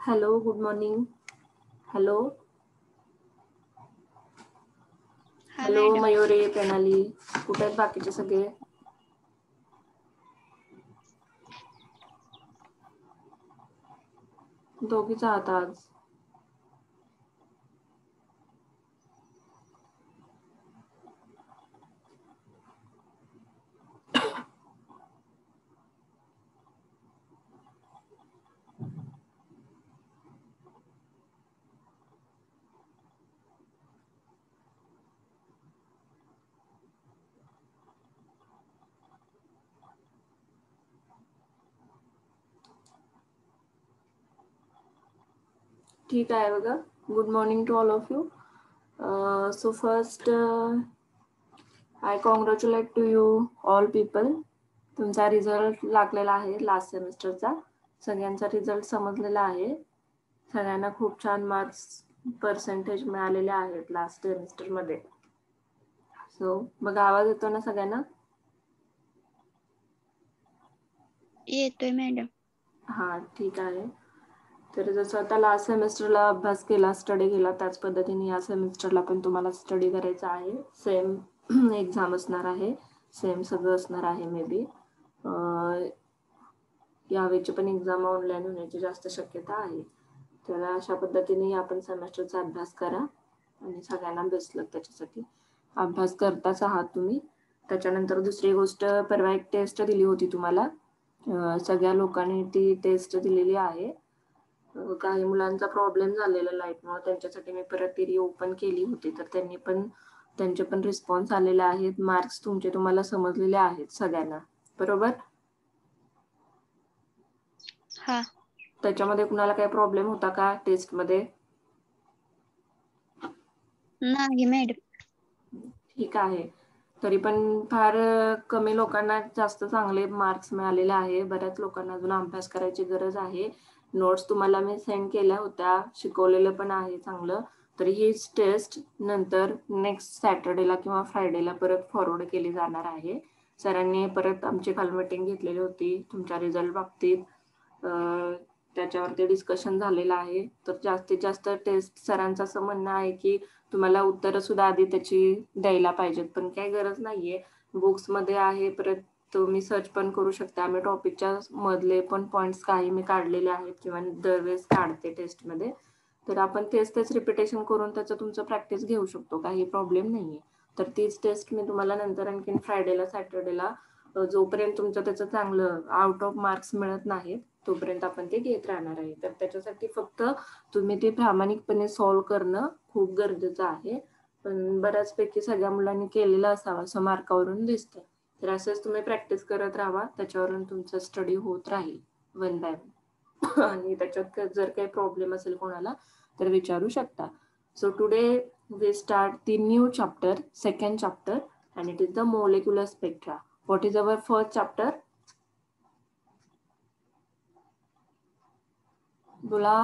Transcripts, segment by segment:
Hello, good morning. Hello हा hello madam. Mayuri, प्रणाली, कुठे आहेत बाकीचे सगळे? दोघीच आहात आज? ठीक आहे बघा. Good morning to all of you. So first I congratulate to you all people. तुमचा रिझल्ट लागलेला आहे लास्ट सेमिस्टरचा. सगळ्यांचा रिझल्ट समजलेला आहे. सगळ्यांना खूप छान मार्क्स पर्सेंटेज मिळालेले आहेत लास्ट सेमिस्टरमध्ये. सो बघा, आवाज येतो ना सगळ्यांना? येतोय मॅडम. हां, ठीक आहे. तर जसं आता लास्ट सेमिस्टरला अभ्यास केला, स्टडी केला, त्याच पद्धतीने या सेमिस्टरला पण तुम्हाला स्टडी करायचा आहे. सेम एक्झाम असणार आहे, सेम सगळं असणार आहे. मे बी यावेळची पण एक्झाम ऑनलाईन होण्याची जास्त शक्यता आहे. तर अशा पद्धतीने आपण सेमेस्टरचा अभ्यास करा आणि सगळ्यांना बेस्ट लक त्याच्यासाठी. अभ्यास करताच आहात तुम्ही. त्याच्यानंतर दुसरी गोष्ट, परवा एक टेस्ट दिली होती तुम्हाला. सगळ्या लोकांनी ती टेस्ट दिलेली आहे. काही मुलांचा प्रॉब्लेम झालेला लाईटमुळे, त्यांच्यासाठी मी परत ती रिओपन केली होती. तर त्यांचे पण रिस्पॉन्स आलेले आहेत. मार्क्स तुमचे तुम्हाला समजलेले आहेत सगळ्यांना, बरोबर? हा. त्याच्यामध्ये कुणाला काही प्रॉब्लेम होता का टेस्टमध्ये? नाही मॅडम. ठीक आहे. तरी पण फार कमी लोकांना जास्त चांगले मार्क्स मिळालेले आहे. बऱ्याच लोकांना अजून अभ्यास करायची गरज आहे. नोट्स तुम्हाला मी सेंड केल्या होत्या, शिकवलेलं पण आहे चांगलं. तर हीच टेस्ट नंतर नेक्स्ट सॅटर्डेला किंवा फ्रायडेला परत फॉरवर्ड केली जाणार आहे. सरांनी परत आमची काल मीटिंग घेतलेली होती तुमच्या रिझल्ट बाबतीत. त्याच्यावरती डिस्कशन झालेलं आहे. तर जास्तीत जास्त टेस्ट सरांचं असं म्हणणं आहे की तुम्हाला उत्तरं सुद्धा आधी त्याची द्यायला पाहिजेत, पण काही गरज नाहीये. बुक्समध्ये आहे, परत तुम्ही सर्च पण करू शकता. आम्ही टॉपिकच्या मधले पण पॉईंट्स काही मी काढलेले आहेत किंवा दरवेळेस काढते टेस्टमध्ये. तर आपण तेच रिपिटेशन करून त्याचं तुमचं प्रॅक्टिस घेऊ शकतो, काही प्रॉब्लेम नाहीये. तर तीच टेस्ट मी तुम्हाला नंतर आणखीन फ्रायडेला, सॅटर्डेला, जोपर्यंत तुमचं त्याचं चांगलं आउट ऑफ मार्क्स मिळत नाहीत तोपर्यंत आपण ते घेत राहणार आहे. तर त्याच्यासाठी फक्त तुम्ही ते प्रामाणिकपणे सॉल्व्ह करणं खूप गरजेचं आहे. पण बऱ्याचपैकी सगळ्या मुलांनी केलेलं असावं असं मार्कावरून दिसतंय. तर असंच तुम्ही प्रॅक्टिस करत राहा, त्याच्यावरून तुमचं स्टडी होत राहील वन बाय वन. आणि त्याच्यात जर काही प्रॉब्लेम असेल कोणाला तर विचारू शकता. So today we start the new chapter, second chapter, and it is the molecular spectra. What is our first chapter? बोला.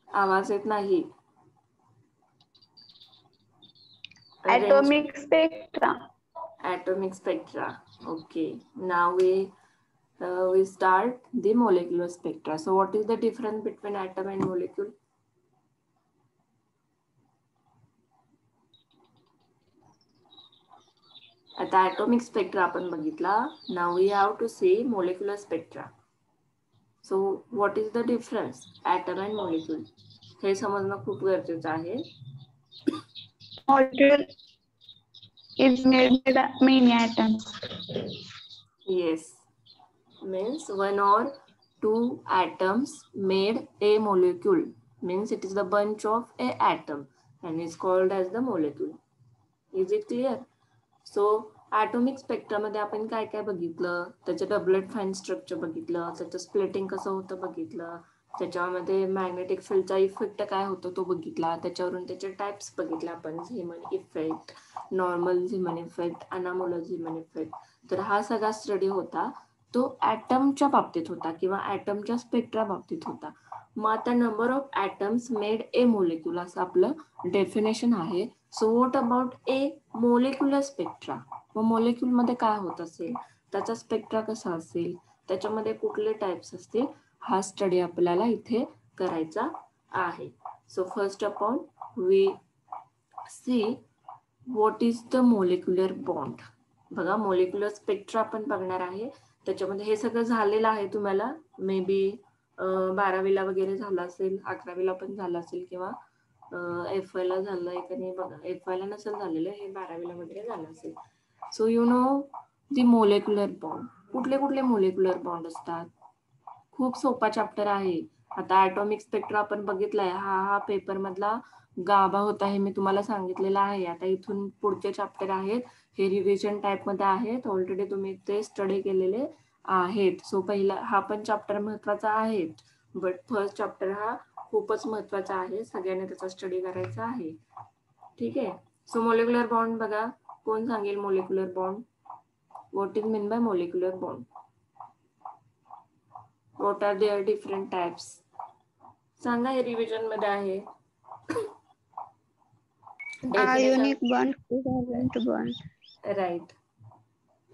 आवाज येत नाही. atomic spectra. Atomic spectra. Okay. Now we start the molecular spectra. So what is the difference between atom and molecule? आता atomic spectra आपण बघितला. Now we have to see molecular spectra. So what is the difference atom and molecule? हे समजणं खूप गरजेचं आहे. Molecule is made by many atoms. Yes, means one or two atoms made a molecule. Means it is the bunch of a atom and is called as the molecule. Is it clear? So atomic spectrum मध्ये आपण काय काय बघितलं, त्याचं doublet fine structure बघितलं, त्याचं splitting कसं होतं बघितलं, त्याच्यामध्ये मॅग्नेटिक फील्डचा इफेक्ट काय होतो तो बघितला, त्याच्यावरून त्याचे टाइप्स बघितले आपण, झीमन इफेक्ट, नॉर्मल झीमन इफेक्ट, अनामोलर झीमन इफेक्ट. तर हा सगळा स्टडी होता तो ॲटमच्या बाबतीत होता किंवा ॲटमच्या स्पेक्ट्रा बाबतीत होता. मग आता number of atoms made a molecule असं आपलं डेफिनेशन आहे. So what about a molecular spectra? मग मोलिक्यूलमध्ये काय होत असेल, त्याचा स्पेक्ट्रा कसा असेल, त्याच्यामध्ये कुठले टाइप्स असतील हा स्टडी आपल्याला इथे करायचा आहे. So first of all we see what is the molecular bond. बघा मोलिक्युलर स्पेक्ट्रा आपण बघणार आहे. त्याच्यामध्ये हे सगळं झालेलं आहे तुम्हाला मे बी 12वीला वगैरे झालं असेल, 11वीला पण झालं असेल किंवा FY ला झालंय का नाही बघा. FY ला नसेल झालेलं, हे 12वीला वगैरे झालं असेल. So you know the molecular bond. कुठले कुठले मोलिक्युलर बॉन्ड असतात? खूप सोपा चॅप्टर आहे. आता ॲटॉमिक स्पेक्ट्रा आपण बघितलाय, हा पेपर मधला गाभा होता हे मी तुम्हाला सांगितलेलं आहे. आता इथून पुढचे चॅप्टर आहेत हे रिव्हिजन टाइप मध्ये आहेत. ऑलरेडी तुम्ही ते स्टडी केलेले आहेत. सो पहिला हा पण चॅप्टर महत्वाचा आहे, बट फर्स्ट चॅप्टर हा खूपच महत्वाचा आहे. सगळ्यांनी त्याचा स्टडी करायचा आहे. ठीक आहे. सो मोलिक्युलर बॉन्ड बघा, कोण सांगेल molecular bond? What is mean by molecular bond? What are there different types? सांगा, हे रिव्हिजन मध्ये आहे. Ionic bond, covalent bond. Right.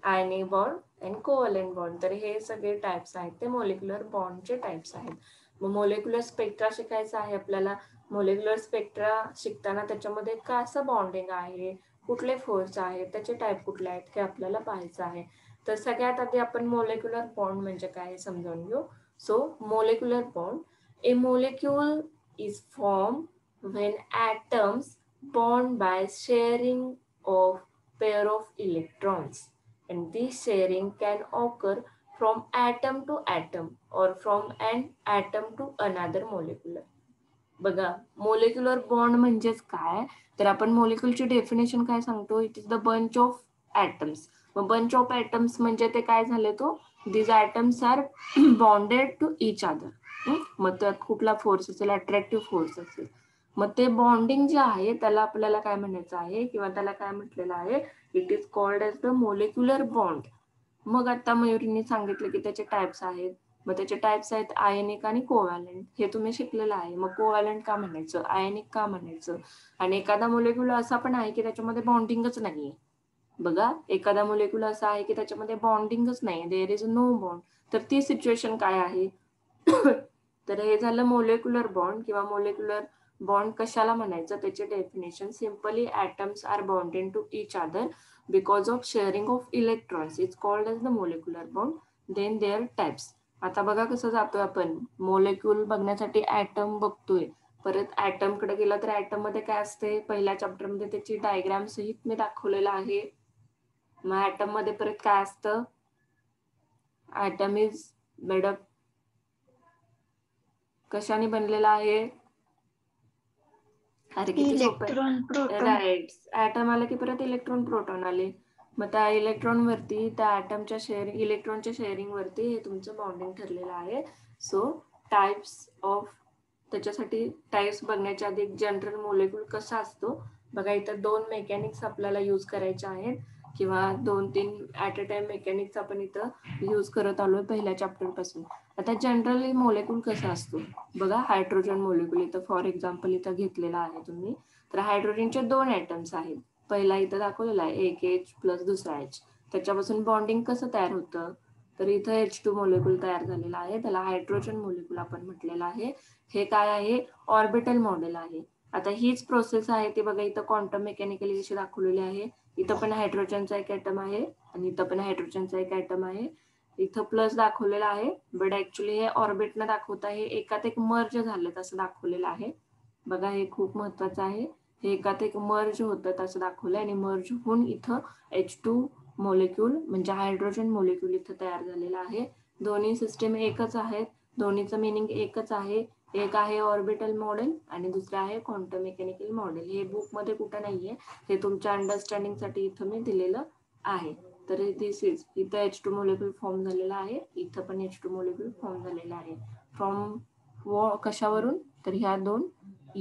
Ionic bond and covalent bond. तर हे सगळे टाइप्स आहेत ते मोलिक्युलर बॉन्डचे टाइप्स आहेत. मग मोलिक्युलर स्पेक्ट्रा शिकायचा आहे आपल्याला. मोलिक्युलर स्पेक्ट्रा शिकताना त्याच्यामध्ये कसं बॉन्डिंग आहे, कुठले फोर्स आहेत, त्याचे टाइप कुठले आहेत हे आपल्याला पाहायचं आहे. तर सगळ्यात आधी आपण मोलिक्युलर बॉन्ड म्हणजे काय हे समजावून घेऊ. So molecular bond, A molecule is form when atoms bond by sharing of pair of electrons, and this sharing can occur from atom to atom or from an atom to another molecule. बघा molecular bond म्हणजेच काय, तर आपण मोलिक्युलची definition काय सांगतो, it is the bunch of atoms. मग bunch of atoms म्हणजे ते काय झाले, तो these atoms are bonded to each other. मग त्यात कुठला फोर्स असेल, अट्रॅक्टिव्ह फोर्स असेल. मग ते बॉन्डिंग जे आहे त्याला आपल्याला काय म्हणायचं आहे, किंवा त्याला काय म्हटलेलं आहे, it is called as the molecular bond. मग आता मयुरींनी सांगितलं की त्याचे टाइप्स आहेत. मग त्याचे टाइप्स आहेत आयनिक आणि कोव्हॅलेंट. हे तुम्ही शिकलेलं आहे. मग कोव्हॅलेंट का म्हणायचं, आयनिक का म्हणायचं? आणि एखादा मोलिक्युल असा पण आहे की त्याच्यामध्ये बॉन्डिंगच नाहीये. बघा एखादा मोलिक्युल असा आहे की त्याच्यामध्ये बॉन्डिंगच नाही, देअर इज नो बॉन्ड. तर ती सिच्युएशन काय आहे? तर हे झालं मोलिक्युलर बॉन्ड किंवा मोलिक्युलर बॉन्ड कशाला म्हणायचं, त्याचे definition simply atoms are bonded to each other because of sharing of electrons is called as the molecular bond. Then their types. आता बघा कसं जातोय आपण, मोलिक्यूल बघण्यासाठी ॲटम बघतोय, परत ॲटम कडे गेला तर ॲटम मध्ये काय असते, पहिल्या चॅप्टर मध्ये त्याची डायग्राम सहित मी दाखवलेला आहे. मग ॲटम मध्ये परत काय असतं, ॲटम इज मेड अप, कशाने बनलेला आहे, अरे किती सोपं आहे. Electron, proton. राईट. ॲटम आला की परत इलेक्ट्रॉन प्रोटॉन आले. मग त्या इलेक्ट्रॉन वरती, त्या ॲटमच्या शेअरिंग, इलेक्ट्रॉनच्या शेअरिंग वरती हे तुमचं बॉन्डिंग ठरलेलं आहे. सो टाइप्स ऑफ, त्याच्यासाठी टाइप्स बघण्याच्या आधी जनरल मोलिक्यूल कसा असतो बघा. इथं 2 मेकॅनिक्स आपल्याला यूज करायचे आहेत, किंवा 2-3 ॲट अ टाइम मेकॅनिक्स आपण इथं यूज करत आलोय पहिल्या चॅप्टर पासून. आता जनरली मोलिक्यूल कसा असतो बघा. हायड्रोजन मोलिक्यूल इथं फॉर एक्झाम्पल इथं घेतलेला आहे तुम्ही. तर हायड्रोजनचे 2 ॲटम्स आहेत. पहिला इथं दाखवलेला आहे, एक H प्लस दुसरा H. त्याच्यापासून बॉन्डिंग कसं तयार होतं, तर इथं H2 मोलिक्यूल तयार झालेला आहे, त्याला हायड्रोजन मोलिक्यूल आपण म्हटलेलं आहे. हे काय आहे, ऑर्बिटल मॉडेल आहे. आता हीच प्रोसेस आहे ती बघा इथं क्वांटम मेकॅनिकली कशी दाखवलेली आहे. इथं पण हायड्रोजनचा एक ॲटम आहे आणि इथं पण हायड्रोजनचा एक ॲटम आहे. इथं प्लस दाखवलेला आहे, बट ऍक्च्युली हे ऑर्बिट न दाखवता हे एकात एक मर्ज झालं असं दाखवलेलं आहे. बघा हे खूप महत्वाचं आहे, हे एकात एक मर्ज होतं असं दाखवलंय, आणि मर्ज होऊन इथं H2 मोलिक्यूल म्हणजे हायड्रोजन मोलिक्यूल इथं तयार झालेला आहे. दोन्ही सिस्टीम एकच आहेत, दोन्हीचं मिनिंग एकच आहे. एक आहे ऑर्बिटल मॉडेल आणि दुसरं आहे क्वांटम मेकॅनिकल मॉडेल. हे बुक मध्ये कुठं नाहीये, हे तुमच्या अंडरस्टँडिंग साठी इथं मी दिलेलं आहे. तर दिस इज, इथं H2 मोलिक्यूल फॉर्म झालेला आहे, इथं पण H2 मोलिक्यूल फॉर्म झालेला आहे. फ्रॉम कशावरून, तर ह्या 2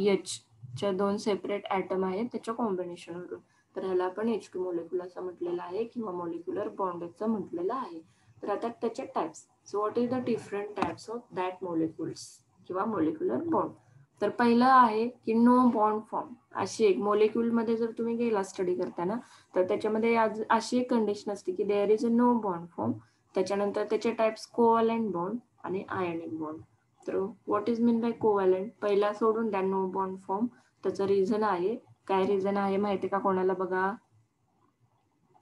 H च्या 2 सेपरेट ॲटम आहेत त्याच्या कॉम्बिनेशनवरून. तर ह्याला आपण H2 मोलिक्यूल असं म्हटलेलं आहे, किंवा मोलिक्युलर बॉन्ड असं म्हटलेलं आहे. तर आता त्याचे types. So what is the different types of that molecules किंवा मोलिक्युलर बॉन्ड. तर पहिलं आहे की नो बॉन्ड फॉर्म. अशी एक मोलिक्यूल मध्ये जर तुम्ही गेला स्टडी करताना, तर त्याच्यामध्ये अशी एक कंडिशन असते की there is a no bond form. त्याच्यानंतर त्याचे टाइप्स कोव्हॅलेंट बॉन्ड आणि आयनिक बॉन्ड. तर what is mean by covalent, पहिला सोडून द्या नो बॉन्ड फॉर्म. त्याचं रिझन आहे, काय रिझन आहे माहिती का कोणाला बघा,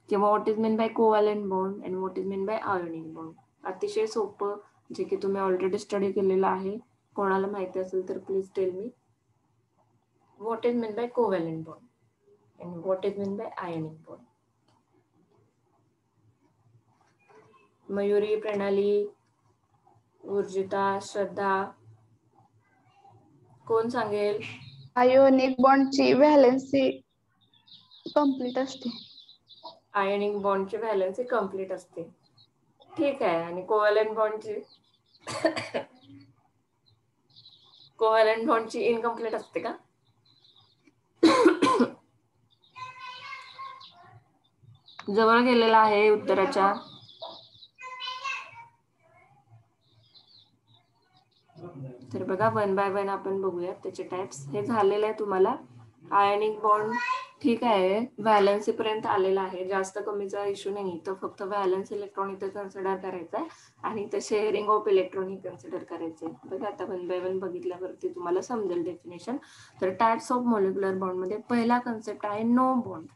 किंवा what is mean by covalent bond and what is mean by ionic bond. अतिशय सोपं, जे की तुम्ही ऑलरेडी स्टडी केलेलं आहे. कोणाला माहिती असेल तर please tell me. What is mean by covalent bond and what is mean by ionic bond. Mayuri, प्रणाली, उर्जिता, श्रद्धा, कोण सांगेल? आयोनिक बॉन्डची व्हॅलेन्सी कंप्लीट असते. आयोनिक बॉन्डची व्हॅलेन्सी कंप्लीट असते. ठीक आहे. आणि कोव्हॅलेंट बॉन्डची इनकम्प्लीट असते का? जवळ गेलेला आहे उत्तराच्या. तर बघा वन बाय वन आपण बघूयात त्याचे टाइप्स. हे झालेलं आहे तुम्हाला. आयनिक बॉन्ड ठीक आहे, व्हॅलेन्सी पर्यंत आलेला आहे, जास्त कमीचा इश्यू नाही. तर फक्त व्हॅलेन्स इलेक्ट्रॉन इथे कन्सिडर करायचा आहे आणि इथे शेअरिंग ऑफ इलेक्ट्रॉन कन्सिडर करायचे. बघा आता वन बाय वन बघितल्यावरती तुम्हाला समजेल डेफिनेशन. तर टाइप्स ऑफ मॉलिक्युलर बॉन्ड मध्ये पहिला कन्सेप्ट आहे no bond.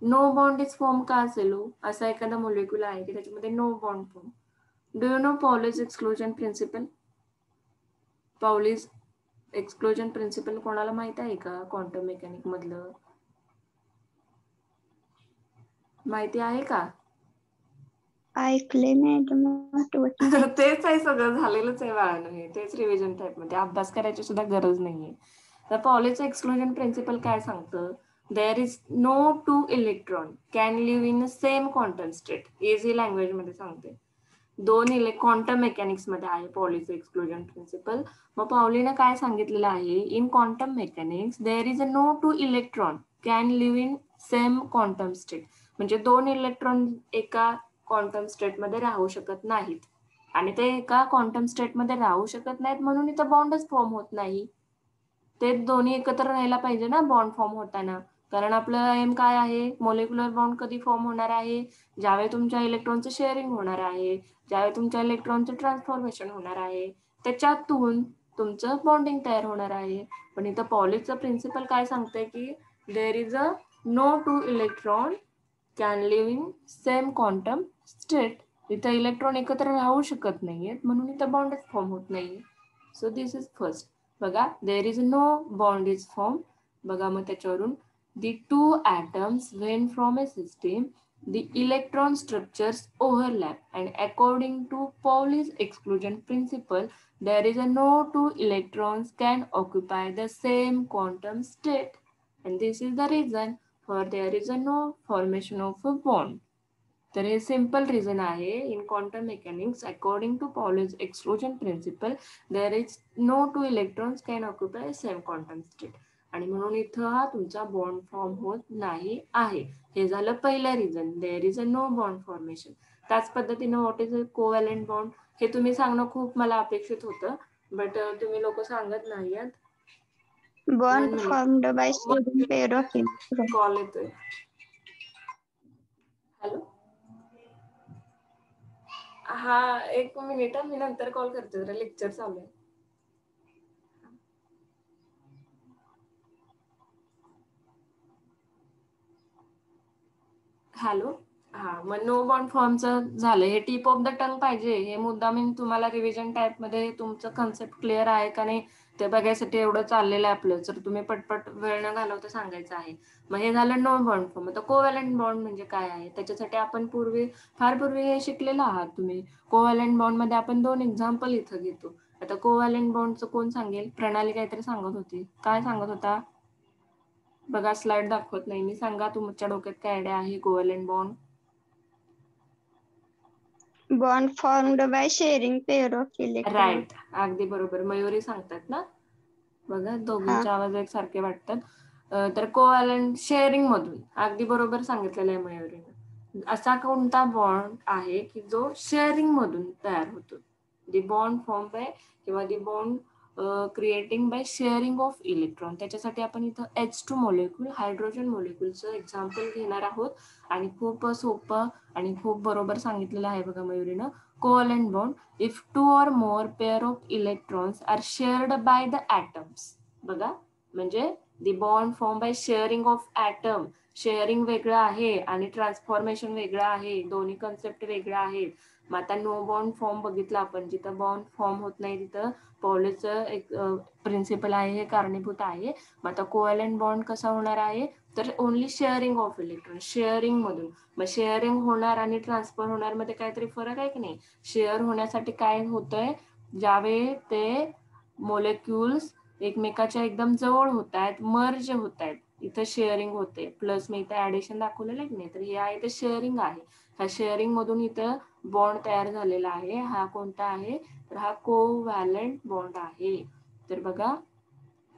No bond is form का असेल? असा एखादा मॉलिक्युल आहे की त्याच्यामध्ये no bond form. Do you know Pauli's exclusion principle? Pauli's exclusion principle कोणाला माहित आहे का? क्वांटम मेकॅनिक मधलं माहिती आहे का? ऐकले नाही. तेच आहे, सगळं झालेलंच आहे बाळांनो. हे तेच रिव्हिजन टाइप मध्ये अभ्यास करायची सुद्धा गरज नाहीये. तर पॉलिस एक्सक्लुजन प्रिन्सिपल काय सांगतं? There is no two electron can live in same quantum state. Easy language मध्ये सांगते. दोन क्वांटम मेकॅनिक्स मध्ये आहे पॉलिस एक्सक्लुजन प्रिन्सिपल. मग पावलीने काय सांगितलेलं आहे? In quantum mechanics there is a no two electron can live in same quantum state. म्हणजे दोन इलेक्ट्रॉन एका क्वांटम स्टेट मध्ये राहू शकत नाहीत, आणि ते एका क्वांटम स्टेट मध्ये राहू शकत नाहीत म्हणून इथं बॉन्डच फॉर्म होत नाही. ते दोन्ही एकत्र राहायला पाहिजे ना बॉन्ड फॉर्म होताना. कारण आपलं एम काय आहे? मॉलिक्युलर बॉन्ड कधी फॉर्म होणार आहे? ज्यावेळी तुमच्या इलेक्ट्रॉनचं शेअरिंग होणार आहे, ज्यावेळी तुमच्या इलेक्ट्रॉनचं ट्रान्सफॉर्मेशन होणार आहे, त्याच्यातून तुमचं बॉन्डिंग तयार होणार आहे. पण इथं पॉलिसचं प्रिन्सिपल काय सांगतंय की there is a no two electron can live in same quantum state. इथं इलेक्ट्रॉन एकत्र राहू शकत नाहीयेत म्हणून इथं बॉन्डच फॉर्म होत नाहीये. So this is first. बघा there is no bond is form. बघा मग त्याच्यावरून the two atoms when from a system the electron structures overlap and according to Pauli's exclusion principle there is a no two electrons can occupy the same quantum state, and this is the reason for there is a no formation of a bond. तर हे simple reason आहे. In quantum mechanics according to Pauli's exclusion principle there is no two electrons can occupy same quantum state, आणि म्हणून इथं हा तुमचा bond form होत नाही आहे. हे झालं पहिलं reason, there is a no bond formation. त्याच पद्धतीनं what is a covalent bond हे तुम्ही सांगणं खूप मला अपेक्षित होतं, बट तुम्ही लोक सांगत नाही आहात. Bond formed by sharing pair of electron. Call येतोय. हॅलो, हा एक मिनिट, मी नंतर कॉल करते, जरा लेक्चर चालू आहे. हॅलो, हा मग नो बॉन्ड फॉर्मचं झालं. हे टिप ऑफ द टंग पाहिजे. हे मुद्दा मी तुम्हाला रिव्हिजन टाइप मध्ये तुमचं कन्सेप्ट क्लिअर आहे का नाही ते बघायसाठी एवढं चाललेलं आहे आपलं. जर तुम्ही पटपट वेळ न घालवता सांगायचं आहे. मग हे झालं नो बॉन्ड फॉर्म. आता कोव्हॅलेंट बॉन्ड म्हणजे काय आहे त्याच्यासाठी आपण फार पूर्वी हे शिकलेलं आहात तुम्ही. कोव्हॅलेंट बॉन्ड मध्ये आपण दोन एक्झाम्पल इथं घेतो. आता कोव्हॅलेंट बॉन्डचं कोण सांगेल? प्रणाली काहीतरी सांगत होती. काय सांगत होता बघा, स्लाइड दाखवत नाही मी. सांगा तुमच्या डोक्यात काय आयडिया आहे covalent bond? Bond formed by sharing pair of electron. Right, अगदी बरोबर. मयुरी सांगतात ना. बघा दोघींचे आवाज एकसारखे वाटतात. तर कोव्हॅलेंट शेअरिंग मधून, अगदी बरोबर सांगितलेलं आहे मयुरीने. असा कोणता बॉन्ड आहे की जो शेअरिंग मधून तयार होतो? दी बॉन्ड फॉर्म बाय किंवा the bond creating by sharing of electron. त्याच्यासाठी आपण इथं H2 मॉलिक्यूल, हायड्रोजन मॉलिक्यूलचं एक्झाम्पल घेणार आहोत आणि खूप सोपं आणि खूप बरोबर सांगितलेलं आहे बघा मयुरीनं. Covalent bond, if 2 or more pair of electrons are shared by the atoms. बघा, म्हणजे the bond formed by sharing of atom. Sharing वेगळं आहे आणि ट्रान्सफॉर्मेशन वेगळं आहे, दोन्ही कन्सेप्ट वेगळ्या आहेत. मग आता नो बॉन्ड फॉर्म बघितला आपण, जिथं बॉन्ड फॉर्म होत नाही तिथं पॉलेचं एक प्रिन्सिपल आहे, हे कारणीभूत आहे. मग आता कोव्हॅलेंट बॉन्ड कसा होणार आहे, तर only sharing of electron, sharing मधून. मग शेअरिंग होणार आणि ट्रान्सफर होणार मध्ये काहीतरी फरक आहे की नाही. शेअर होण्यासाठी काय होतंय, ज्यावेळी ते मोलेक्युल्स एकमेकाच्या एकदम जवळ होत आहेत, मर्ज होत आहेत, इथं शेअरिंग होते. प्लस मी इथं ऍडिशन दाखवलेलं आहे की नाही, तर हे आहे ते शेअरिंग आहे. ह्या शेअरिंग मधून इथं बॉन्ड तयार झालेला आहे. हा कोणता आहे, तर हा कोव्हॅलेंट बॉन्ड आहे. तर बघा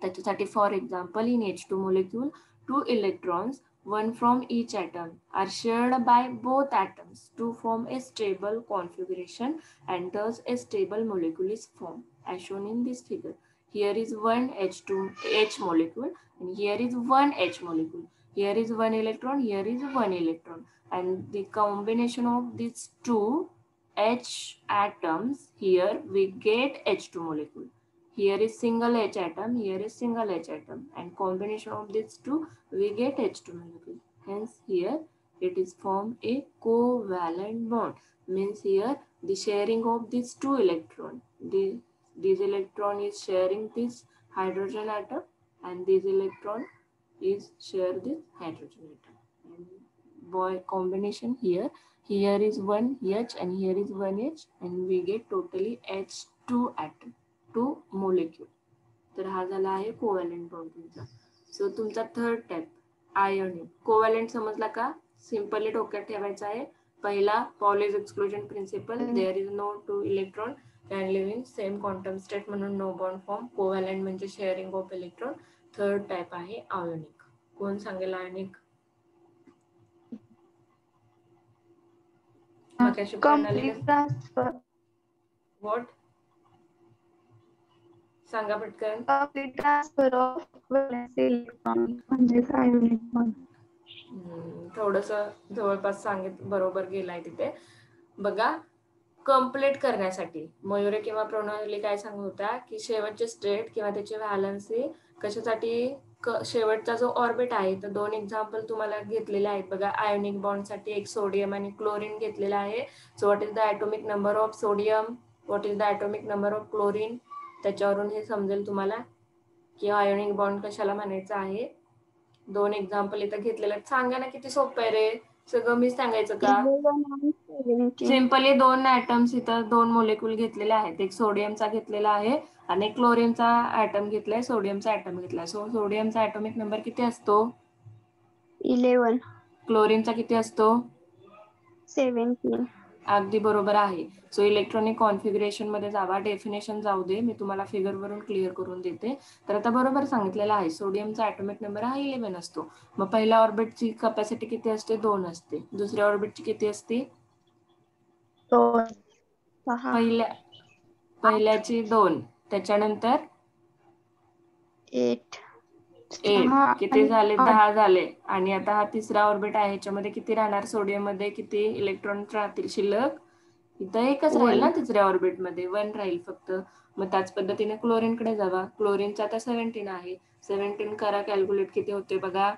त्याच्यासाठी for example in H2 molecule 2 electrons, one from each atom, are shared by both atoms to form a stable configuration, and thus a stable molecule is formed as shown in this figure. Here is one H2H molecule and here is one H molecule. Here is one electron, here is one electron, and the combination of these two H atoms, here we get H2 molecule. Here is single H atom, here is single H atom, and combination of these two we get H2 molecule. Hence here it is form a covalent bond. Means here the sharing of these two electron, this electron is sharing this hydrogen atom, and this electron is share this hydrogen atom. And combination here is one H and here is one H, and we get totally H2 atom, 2 molecule. तर हा झाला आहे covalent bond तुमचा. So तुमचा third type ionic. Covalent समजला का, simply डोक्यात ठेवायचा आहे. पहिला Pauli's exclusion principle, there is no two electron can live in same quantum state, म्हणून नो बॉन्ड फॉर्म. कोव्हॅलेंट म्हणजे sharing of electron. Third type आहे आयोनिक. कोण सांगेल आयोनिक? मगाशी प्रणालीने कम्प्लीट ट्रान्सफर. व्हॉट सांगा पटकन. Complete transfer of valence electron म्हणजे आयोनिक बॉन्ड. थोडस जवळपास सांगित, बरोबर गेलाय तिथे. बघा, कम्प्लीट करण्यासाठी मयुरे किंवा प्रणाली काय सांगत होत्या की शेवटचे स्टेट किंवा त्याची व्हॅलन्सी कशासाठी, शेवटचा जो ऑर्बिट आहे, तर दोन एक्झाम्पल तुम्हाला घेतलेले आहेत बघा. आयोनिक बॉन्ड साठी एक सोडियम आणि क्लोरीन घेतलेला आहे. So what is the atomic number of sodium, what is the atomic number of chlorine, त्याच्यावरून हे समजेल तुम्हाला की आयोनिक बॉन्ड कशाला म्हणायचं आहे. दोन एक्झाम्पल इथं घेतलेले आहेत. सांगा ना, किती सोपं आहे रे, सगळं मीच सांगायचं का. 11 आणि 17. सिंपली दोन ऍटम्स इथं, दोन मोलेक्युल घेतलेले आहेत. एक सोडियमचा घेतलेला आहे आणि एक क्लोरीनचा ऍटम घेतलाय, सोडियमचा ऍटम घेतलाय. सो सोडियमचा ऍटॉमिक नंबर किती असतो, 11. क्लोरीनचा किती असतो, 17. अगदी बरोबर आहे. सो इलेक्ट्रॉनिक कॉन्फिगरेशन मध्ये जावा. डेफिनेशन जाऊ दे, मी तुम्हाला फिगर वरून क्लिअर करून देते. तर आता बरोबर सांगितलेलं आहे, सोडियमचा ॲटॉमिक नंबर हा 11 असतो. मग पहिल्या ऑर्बिटची कॅपॅसिटी किती असते, 2 असते. दुसऱ्या ऑर्बिटची किती असते, 2. 6. पहिल्याची 2, त्याच्यानंतर 8. 8, 6 किती आणि झाले, 8. 10 झाले. आणि आता हा तिसरा ऑर्बिट आहे, ह्याच्यामध्ये किती राहणार, सोडियम मध्ये किती इलेक्ट्रॉन राहतील शिल्लक, इथं एकच राहील 1. ना, तिसऱ्या ऑर्बिट मध्ये 1 राहील फक्त. मग त्याच पद्धतीने क्लोरीन कडे जावा. क्लोरीनचा आता 17 आहे. 17 करा कॅल्क्युलेट, किती होते बघा.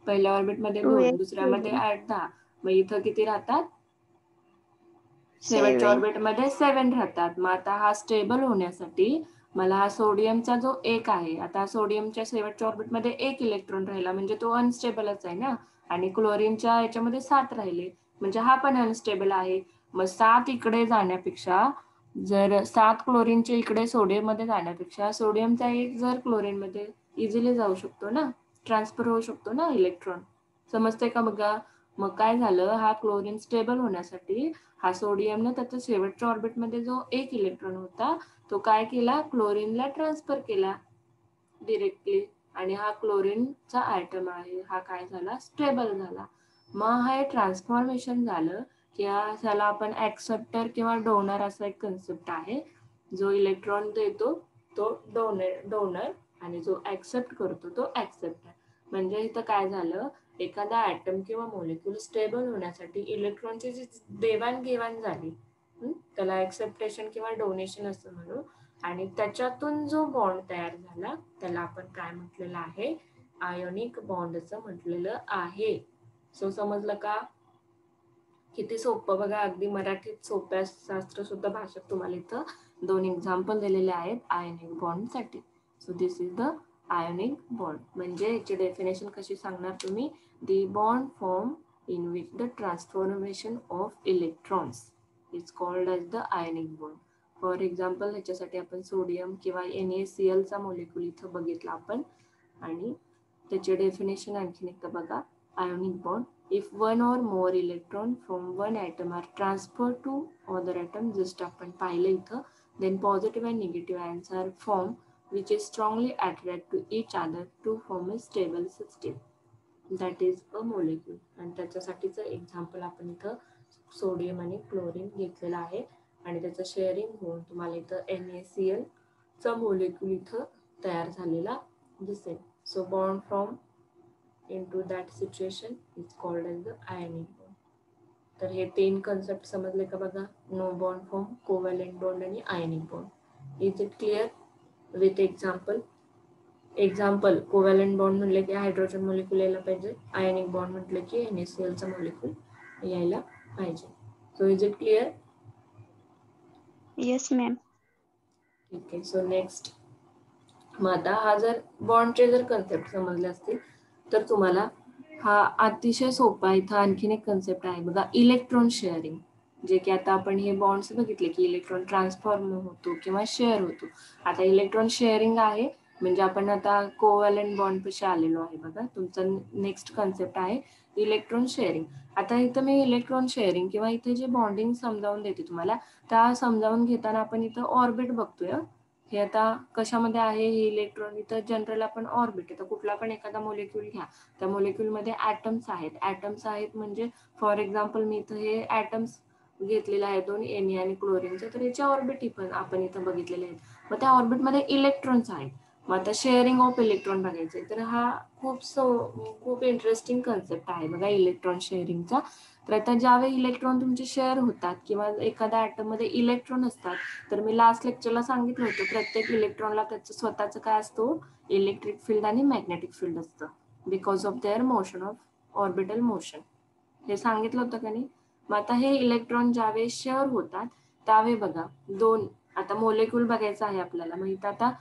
पहिल्या ऑर्बिट मध्ये 2 2, 8 दुसऱ्यामध्ये 7. 8 10. मग इथं किती राहतात, शेवटच्या 7. ऑर्बिट मध्ये 7 राहतात. मग आता हा स्टेबल होण्यासाठी मला हा सोडियमचा जो 1 आहे, आता सोडियमच्या शेवटच्या ऑर्बिट मध्ये 1 इलेक्ट्रॉन राहिला म्हणजे तो अनस्टेबलच आहे ना. आणि क्लोरीनच्या याच्यामध्ये 7 राहिले म्हणजे हा पण अनस्टेबल आहे. मग 7 इकडे जाण्यापेक्षा, जर 7 क्लोरीनच्या इकडे सोडियम मध्ये जाण्यापेक्षा सोडियमचा 1 जर क्लोरीन मध्ये इझिली जाऊ शकतो ना, ट्रान्सफर होऊ शकतो ना इलेक्ट्रॉन. समजतंय का बघा. मग काय झालं, हा क्लोरीन स्टेबल होण्यासाठी हा सोडियमने त्याच्या शेवटच्या ऑर्बिटमध्ये जो 1 इलेक्ट्रॉन होता तो काय केला, क्लोरीनला ट्रान्सफर केला डिरेक्टली. आणि हा क्लोरीनचा ॲटम आहे, हा काय झाला, स्टेबल झाला. मग हे ट्रान्सफॉर्मेशन झालं की ह्याला आपण ऍक्सेप्टर किंवा डोनर असा एक कन्सेप्ट आहे, जो इलेक्ट्रॉन देतो तो डोनर आणि जो ऍक्सेप्ट करतो तो ऍक्सेप्टर. म्हणजे इथं काय झालं, एखादा ऍटम किंवा मोलिक्यूल स्टेबल होण्यासाठी इलेक्ट्रॉनची जी देवाणघेवाण झाली, त्याला ऍक्सेप्टेशन किंवा डोनेशन असं म्हणू, आणि त्याच्यातून जो बॉन्ड तयार झाला त्याला आपण काय म्हटलेलं आहे, आयोनिक बॉन्ड असं म्हटलेलं आहे. सो समजलं का? किती सोपं बघा, अगदी मराठीत सोप्या शास्त्र सुद्धा भाषेत तुम्हाला इथं 2 एक्झाम्पल दिलेले आहेत आयोनिक बॉन्ड साठी. So this is the ionic bond. म्हणजे याची डेफिनेशन कशी सांगणार तुम्ही, the bond form in which the transformation of electrons is called as the ionic bond. For example ह्याच्यासाठी आपण सोडियम किंवा NaCl चा मोलिक्यूल इथं बघितला आपण, आणि त्याचे डेफिनेशन आणखीन एकदा बघा. Ionic bond, if one or more electron from one atom are transferred to other atom, just आपण पाहिलं इथं, then positive and negative ions are formed which is strongly attracted to each other to form a stable system, that is a molecule. आणि त्याच्यासाठीचं example आपण इथं sodium आणि chlorine घेतलेलं आहे, आणि त्याचं शेअरिंग होऊन तुम्हाला इथं NaCl चा मोलिक्यूल इथं तयार झालेला दिसेल. So bond from into that situation is called as the ionic bond. तर हे 3 कन्सेप्ट समजले का बघा, no bond form, covalent bond आणि ionic bond. Is it clear? With example. Covalent bond म्हटले की हायड्रोजन मोलिक्यूल यायला पाहिजे, आयनिक बॉन्ड म्हटले की NaCl चा मोलिक्यूल यायला पाहिजे. So is it clear? Yes ma'am. ठीक आहे. सो नेक्स्ट, मग आता हा जर बॉन्डचे जर कन्सेप्ट समजले असतील तर तुम्हाला हा अतिशय सोपा इथं आणखीन एक कन्सेप्ट आहे बघा, इलेक्ट्रॉन शेअरिंग. जे की आता आपण हे बॉन्ड्स बघितले की इलेक्ट्रॉन ट्रान्सफॉर्म होतो किंवा शेअर होतो. आता इलेक्ट्रॉन शेअरिंग आहे म्हणजे आपण आता कोव्हॅलेंट बॉन्ड पाशी आलेलो आहे बघा. तुमचा नेक्स्ट कन्सेप्ट आहे इलेक्ट्रॉन शेअरिंग. आता इथं मी इलेक्ट्रॉन शेअरिंग किंवा इथे जे बॉन्डिंग समजावून देते तुम्हाला, त्या समजावून घेताना आपण इथं ऑर्बिट बघतोय. हे आता कशामध्ये आहे, हे इलेक्ट्रॉन इथं जनरल आपण ऑर्बिट, आता कुठला पण एखादा मोलिक्यूल घ्या, त्या मोलिक्यूलमध्ये ॲटम्स आहेत म्हणजे फॉर एक्झाम्पल मी इथं हे ॲटम्स घेतलेले आहेत 2 Na आणि क्लोरीनचे, तर याच्या ऑर्बिट पण आपण इथं बघितलेले आहेत. मग त्या ऑर्बिटमध्ये इलेक्ट्रॉन्स आहेत. मग आता शेअरिंग ऑफ इलेक्ट्रॉन बघायचे, तर हा खूप इंटरेस्टिंग कन्सेप्ट आहे बघा इलेक्ट्रॉन शेअरिंगचा. तर आता ज्यावेळी इलेक्ट्रॉन तुमचे शेअर होतात किंवा एखाद्या ॲटममध्ये इलेक्ट्रॉन असतात, तर मी लास्ट लेक्चरला सांगितलं होतं प्रत्येक इलेक्ट्रॉनला त्याचं स्वतःचं काय असतो, इलेक्ट्रिक फील्ड आणि मॅग्नेटिक फील्ड असतं, because of their motion of orbital motion. हे सांगितलं होतं का नाही? मग आता हे इलेक्ट्रॉन ज्यावेळी शेअर होतात त्यावेळी बघा, 2 आता मोलेक्यूल बघायचा आहे आपल्याला. मग इथं आता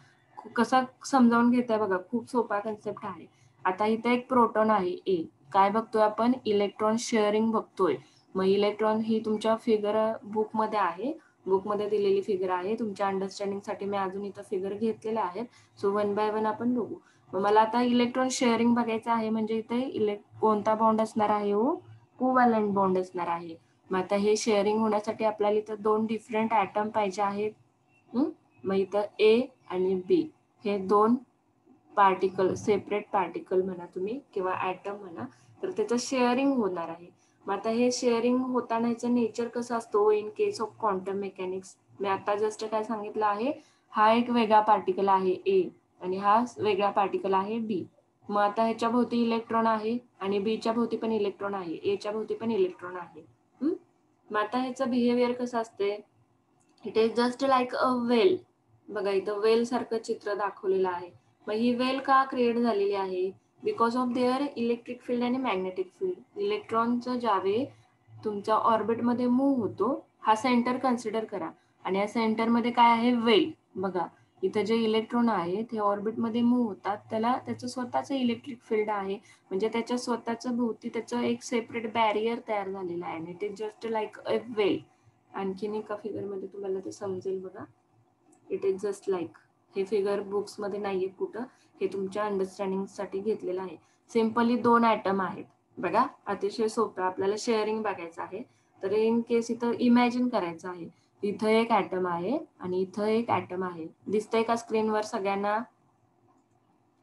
कसा समजावून घेताय बघा, खूप सोपा कन्सेप्ट आहे. आता इथं एक प्रोटॉन आहे ए, काय बघतोय आपण, इलेक्ट्रॉन शेअरिंग बघतोय. मग इलेक्ट्रॉन ही तुमच्या फिगर बुकमध्ये आहे, बुकमध्ये दिलेली फिगर आहे. तुमच्या अंडरस्टँडिंगसाठी मी अजून इथं फिगर घेतलेल्या आहेत. सो 1 बाय 1 आपण बघू. मग मला आता इलेक्ट्रॉन शेअरिंग बघायचं आहे म्हणजे इथे कोणता बॉन्ड असणार आहे, हो कोव्हॅलेंट बॉन्ड असणार आहे. मग आता हे शेअरिंग होण्यासाठी आपल्याला इथं 2 डिफरंट ॲटम पाहिजे आहेत. मग इथं ए आणि बी हे 2 पार्टिकल, सेपरेट पार्टिकल म्हणा तुम्ही किंवा ॲटम म्हणा, तर त्याचं शेअरिंग होणार आहे. मग आता हे शेअरिंग होताना याचं नेचर कसं असतो in case of quantum mechanics, मी आता जस्ट काय सांगितलं आहे, हा एक वेगळा पार्टिकल आहे ए आणि हा वेगळा पार्टिकल आहे बी. मग आता ह्याच्या भोवती इलेक्ट्रॉन आहे आणि बीच्या भोवती पण इलेक्ट्रॉन आहे, एच्या भोवती पण इलेक्ट्रॉन आहे. मग आता ह्याचं बिहेवियर कसं असते, it is just like a well. बघा इथं वेल सारखं चित्र दाखवलेलं आहे. मग ही वेल का क्रिएट झालेली आहे, because of their electric field आणि मॅग्नेटिक फील्ड. इलेक्ट्रॉनचं ज्यावेळी तुमच्या ऑर्बिटमध्ये मूव्ह होतो, हा सेंटर कन्सिडर करा, आणि या सेंटरमध्ये काय आहे, वेल. बघा इथं जे इलेक्ट्रॉन आहेत हे ऑर्बिटमध्ये मूव्ह होतात, त्याला त्याचं स्वतःचं इलेक्ट्रिक फील्ड आहे, म्हणजे त्याच्या स्वतःचं भोवती त्याचं एक सेपरेट बॅरियर तयार झालेलं आहे, आणि ते जस्ट लाईक अ वेल. आणखीन एका फिगरमध्ये तुम्हाला ते समजेल बघा, इट इज जस्ट लाईक. हे फिगर बुक्समध्ये नाहीये कुठं, हे तुमच्या अंडरस्टँडिंगसाठी घेतलेलं आहे. सिम्पली 2 ॲटम आहेत बघा, अतिशय सोपं. आपल्याला शेअरिंग बघायचं आहे, तर इन केस इथं इमॅजिन करायचं आहे, इथं एक ॲटम आहे आणि इथं एक ॲटम आहे. दिसतंय का स्क्रीनवर सगळ्यांना?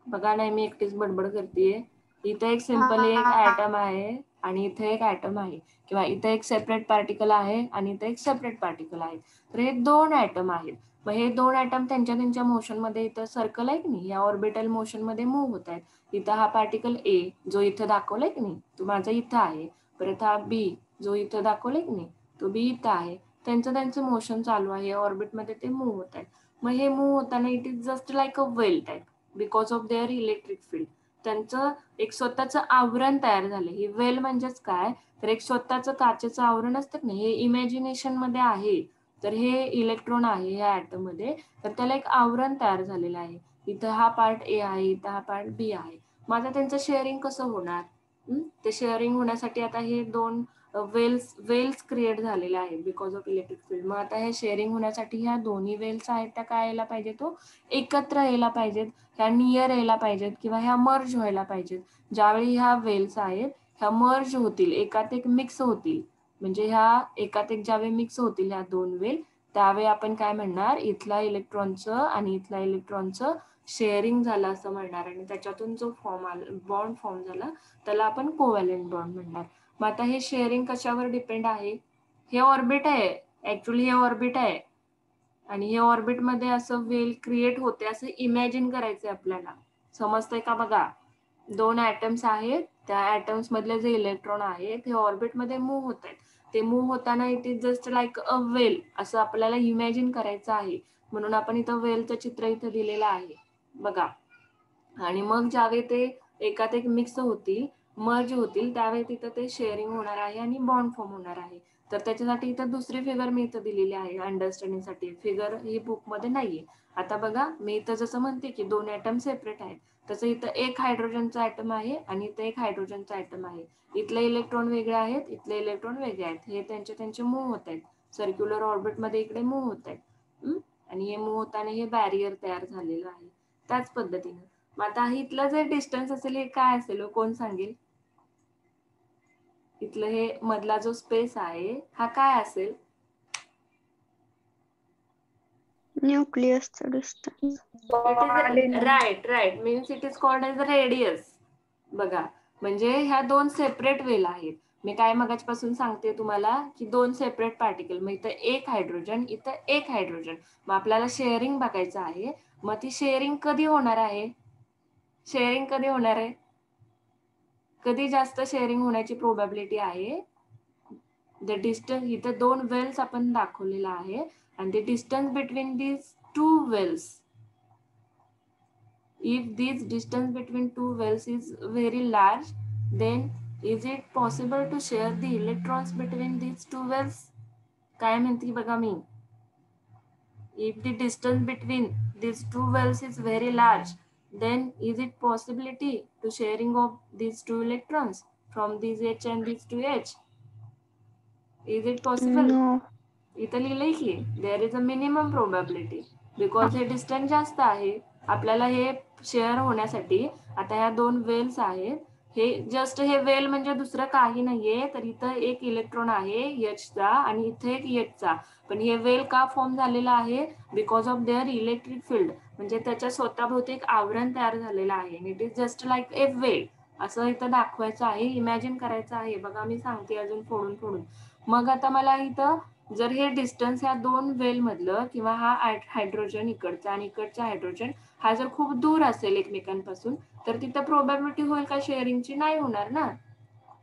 बघा नाही मी एकटीच बडबड करतेय. इथं एक सिम्पली एक ॲटम आहे आणि इथे एक ॲटम आहे, किंवा इथे एक सेपरेट पार्टिकल आहे आणि इथे एक सेपरेट पार्टिकल आहे. तर हे 2 ॲटम आहेत. मग हे दोन ॲटम त्यांच्या त्यांच्या मोशनमध्ये इथं सर्कल आहे की नाही, या ऑर्बिटल मोशनमध्ये मूव्ह होत आहेत. इथं हा पार्टिकल ए जो इथं दाखवलाय की नाही, तो माझा इथं आहे. परत हा बी जो इथं दाखवलाय की नाही, तो बी इथं आहे. त्यांचं मोशन चालू आहे, ऑर्बिटमध्ये ते मूव्ह होत आहेत. मग हे मूव्ह होताना it is just like a well type because of their electric field. त्यांचं एक स्वतःचं आवरण तयार झालं. ही वेल म्हणजेच काय, तर एक स्वतःचं काचेचं आवरण असतं ना, हे इमॅजिनेशन मध्ये आहे. तर हे इलेक्ट्रॉन आहे ह्या ॲटम मध्ये, तर त्याला एक आवरण तयार झालेलं आहे. इथं हा पार्ट ए आहे, इथं हा पार्ट बी आहे. मग आता त्यांचं शेअरिंग कसं होणार? ते शेअरिंग होण्यासाठी आता हे दोन वेल्स क्रिएट झालेले आहेत बिकॉज ऑफ इलेक्ट्रिक फील्ड. मग आता हे शेअरिंग होण्यासाठी ह्या दोन्ही वेल्स आहेत त्या काय यायला पाहिजे, तो एकत्र यायला पाहिजेत, ह्या नियर यायला पाहिजेत किंवा ह्या मर्ज व्हायला पाहिजेत. ज्यावेळी ह्या वेल्स आहेत ह्या मर्ज होतील, एकात एक मिक्स होतील, म्हणजे ह्या एकात एक ज्यावेळी मिक्स होतील ह्या दोन वेल, त्यावेळी आपण काय म्हणणार, इथला इलेक्ट्रॉनचं आणि इथल्या इलेक्ट्रॉनचं शेअरिंग झालं असं म्हणणार. आणि त्याच्यातून जो बॉन्ड फॉर्म झाला त्याला आपण कोव्हॅलेंट बॉन्ड म्हणणार. मग आता हे शेअरिंग कशावर डिपेंड आहे, हे ऑर्बिट आहे, ऍक्च्युली हे ऑर्बिट आहे आणि हे ऑर्बिटमध्ये असं वेल क्रिएट होते असं इमॅजिन करायचंय आपल्याला. समजतंय का? बघा, दोन ॲटम्स आहेत, त्या ॲटम्स मधले जे इलेक्ट्रॉन आहेत हे ऑर्बिटमध्ये मूव्ह होत आहेत. ते मूव्ह होताना it is just like a well असं आपल्याला इमॅजिन करायचं आहे. म्हणून आपण इथं वेलचं चित्र इथं दिलेलं आहे बघा. आणि मग ज्यावेळी ते एकात एक मिक्स होतील, मर्ज होतील, त्यावेळी तिथं ते शेअरिंग होणार आहे आणि बॉन्ड फॉर्म होणार आहे. तर त्याच्यासाठी इथं दुसरी फिगर मी इथं दिलेली आहे अंडरस्टँडिंगसाठी. फिगर ही बुकमध्ये नाहीये. आता बघा, मी इथं जसं म्हणते की दोन ॲटम सेपरेट आहेत, तसं इथं एक हायड्रोजनचा ॲटम आहे आणि इथं एक हायड्रोजनचा ॲटम आहे. इथले इलेक्ट्रॉन वेगळे आहेत, इथले इलेक्ट्रॉन वेगळे आहेत. हे त्यांचे मूव्ह होत आहेत, सर्क्युलर ऑर्बिटमध्ये इकडे मूव्ह होत आहेत. आणि हे मूव्ह होताना हे बॅरियर तयार झालेलं आहे त्याच पद्धतीनं. मग आता इथलं जे डिस्टन्स असेल हे काय असेल, कोण सांगेल? इथलं हे मधला जो स्पेस आहे हा काय असेल? न्यूक्लियसचं distance. It is right means it is called as radius. बघा, म्हणजे ह्या दोन सेपरेट वेल आहेत. मी काय मगाचपासून सांगते तुम्हाला की दोन सेपरेट पार्टिकल, मग इथं एक हायड्रोजन, इथं एक हायड्रोजन. मग आपल्याला शेअरिंग बघायचं आहे. मग ती शेअरिंग कधी होणार आहे? शेअरिंग कधी होणार आहे? कधी जास्त शेअरिंग होण्याची प्रोबॅबिलिटी आहे? द डिस्टन्स, इथं दोन वेल्स आपण दाखवलेला आहे आणि the distance between these two wells, if this distance between two wells is very large, then is it possible to share the electrons between these two wells? काय म्हणते बघा मी, if the distance between these two wells is very large, then is it possibility to sharing of these two electrons from these H and these two H? Is it possible? No. इथं लिहिलंय की there is a minimum probability because हे distance जास्त आहे. आपल्याला हे share होण्यासाठी आता ह्या दोन वेल्स आहेत, हे जस्ट हे वेल म्हणजे दुसरं काही नाहीये. तर इथं एक इलेक्ट्रॉन आहे एचचा आणि इथे एक एचचा, पण हे वेल का फॉर्म झालेला आहे? Because of their electric field. म्हणजे त्याच्या स्वतःभोवती एक आवरण तयार झालेलं आहे. इट इज जस्ट लाईक ए वेल असं इथं दाखवायचं आहे, इमॅजिन करायचं आहे. बघा मी सांगते अजून फोडून फोडून. मग आता मला इथं जर हे डिस्टन्स ह्या दोन वेल मधलं किंवा हा हायड्रोजन इकडचा आणि इकडचा हायड्रोजन हा जर खूप दूर असेल एकमेकांपासून, तर तिथं प्रोबॅबिलिटी होईल का शेअरिंगची? नाही होणार ना,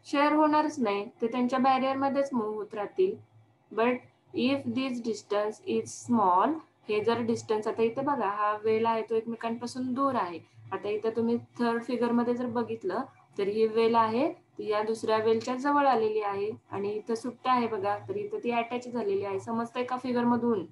शेअर होणारच नाही, ते त्यांच्या बॅरियर मध्येच मूव्ह होत राहतील. But if this distance is small, हे जर डिस्टन्स, आता इथे बघा हा वेल आहे तो एकमेकांपासून दूर आहे. आता इथं तुम्ही थर्ड फिगर मध्ये जर बघितलं तर ही वेल आहे ती या दुसऱ्या वेलच्या जवळ आलेली आहे आणि इथं सुट्टा आहे बघा, तर इथं ती अटॅच झालेली आहे. समजतंय का फिगर मधून?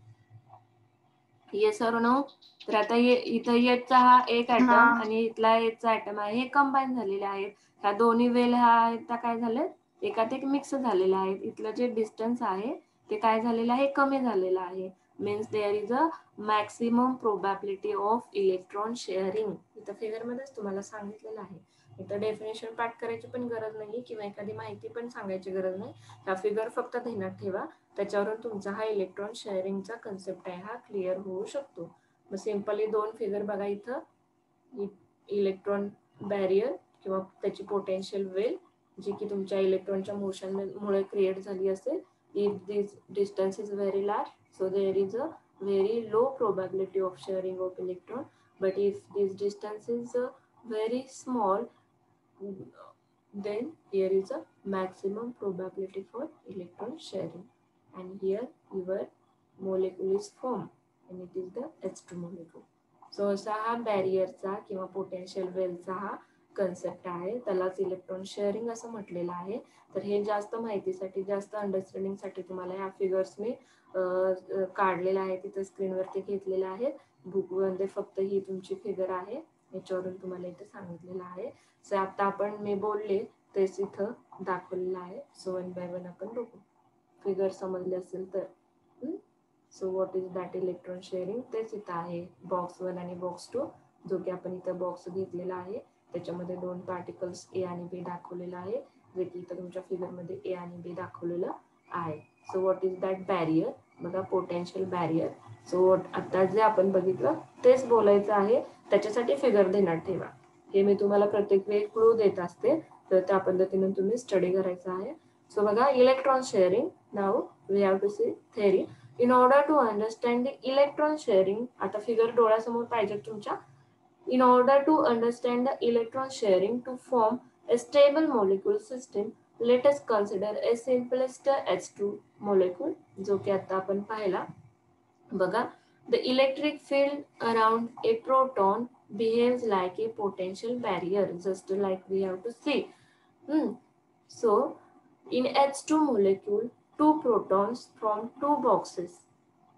येस और नो? तर आता इथं एचचा हा एक हा. ऍटम आणि इथला एचचा ऍटम आहे, हे कंबाईन झालेले आहेत. ह्या दोन्ही वेल ह्या काय झालं, एकात एक मिक्स झालेला आहे. इथलं जे डिस्टन्स आहे ते काय झालेलं आहे, कमी झालेलं आहे. Means there is a maximum probability of electron sharing. इथं फिगर मध्येच तुम्हाला सांगितलेलं आहे. इथं डेफिनेशन पाठ करायची पण गरज नाही किंवा एखादी माहिती पण सांगायची गरज नाही. ह्या फिगर फक्त ध्यानात ठेवा, त्याच्यावरून तुमचा हा इलेक्ट्रॉन शेअरिंगचा कन्सेप्ट आहे हा क्लिअर होऊ शकतो. मग सिंपली दोन फिगर बघा इथं, इलेक्ट्रॉन बॅरियर किंवा त्याची पोटेन्शियल वेल जी की तुमच्या इलेक्ट्रॉनच्या मोशन मुळे क्रिएट झाली असेल. If this distance is very large, so there is a very low probability of sharing of electron, but if this distance is very small, then here is a maximum probability for electron sharing, and here your molecule is formed and it is the H2 molecule. So असा हा बॅरियरचा किंवा potential वेलचा हा concept आहे, त्यालाच electron sharing असं म्हटलेलं आहे. तर हे जास्त माहितीसाठी, जास्त अंडरस्टँडिंगसाठी तुम्हाला ह्या फिगर्स मी काढलेला आहे, तिथं स्क्रीनवरती घेतलेले आहेत. बुकमध्ये फक्त ही तुमची फिगर आहे, याच्यावरून तुम्हाला इथे सांगितलेलं आहे. सो आता आपण मी बोलले तेच इथं दाखवलेलं आहे. सो 1 बाय 1 आपण बघू, फिगर समजले असेल तर. So what is that electron sharing, तेच इथं आहे बॉक्स 1 आणि बॉक्स 2, जो की आपण इथं बॉक्स घेतलेला आहे. त्याच्यामध्ये 2 पार्टिकल्स ए आणि बी दाखवलेला आहे, जे की इथं तुमच्या फिगरमध्ये ए आणि बी दाखवलेलं आहे. So what is that barrier, बघा पोटेन्शियल बॅरियर. सो आता जे आपण बघितलं तेच बोलायचं आहे, त्याच्यासाठी फिगर ध्यानात ठेवा. हे मी तुम्हाला प्रत्येक वेळी क्लू देत असते, तर त्या पद्धतीने तुम्ही स्टडी करायचं आहे. सो बघा, इलेक्ट्रॉन शेअरिंग. नाव we have to see theory. In order to understand the electron sharing, आता फिगर डोळ्यासमोर पाहिजे तुमच्या. In order to understand the electron sharing to form a stable molecule system, let us consider a simplest H2 molecule, जो की आता आपण पाहिला. बघा, the electric field around a proton behaves like a potential barrier, just like we have to see. So in H2 molecule, 2 protons from 2 boxes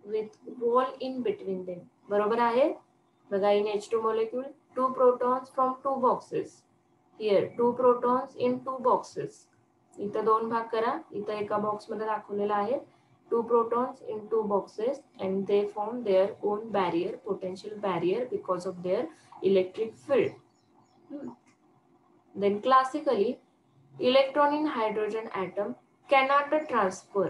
with wall in between them. बरोबर आहे? बघा, in H2 molecule 2 protons from 2 boxes. Here 2 protons in 2 boxes. इथं 2 भाग करा. इथं एका box मध्ये दाखवलेला आहे 2 protons in 2 boxes and they form their own barrier, potential barrier, because of their electric field. Then classically, electron in hydrogen atom cannot transfer